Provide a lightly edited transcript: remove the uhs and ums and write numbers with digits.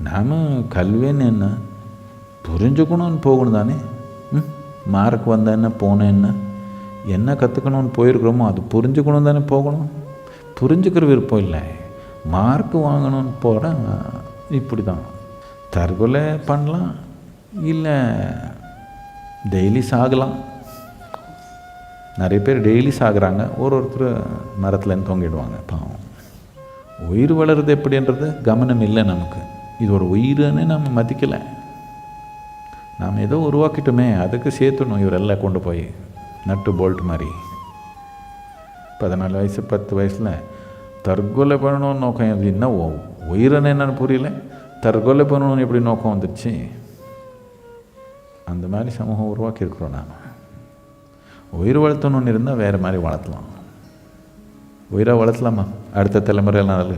நாம் கல்வின்னு என்ன, புரிஞ்சுக்கணும்னு போகணும் தானே. மார்க் வந்தால் என்ன, போனேன் என்ன கற்றுக்கணும்னு போயிருக்கிறோமோ அது புரிஞ்சுக்கணும் தானே போகணும். புரிஞ்சுக்கிற விருப்பம் இல்லை, மார்க் வாங்கணும்னு போகிறேன். இப்படி தான் தற்கொலை பண்ணலாம், இல்லை டெய்லி சாகலாம். நிறைய பேர் டெய்லி சாகுறாங்க, ஒருத்தர் மரத்துலேருந்து தொங்கிடுவாங்க. பாவம். உயிர் வளருது எப்படின்றது கவனம் இல்லை நமக்கு. இது ஒரு உயிர்னு நம்ம மதிக்கலை. நாம் ஏதோ உருவாக்கிட்டோமே, அதுக்கு சேர்த்துணும் இவரெல்லாம் கொண்டு போய் நட்டு போல்ட் மாதிரி. 14 வயசு 10 வயசில் தற்கொலை பண்ணணும்னு நோக்கம் எப்படின்னா, உயிரன்னு என்னன்னு புரியல, தற்கொலை பண்ணணும்னு எப்படி நோக்கம் வந்துடுச்சு. அந்த மாதிரி சமூகம் உருவாக்கியிருக்கிறோம். நாம் உயிர் வளர்த்தணுன்னு இருந்தால் வேறு மாதிரி வளர்த்தலாம். உயிரை வளர்த்தலாமா அடுத்த தலைமுறையெல்லாம்?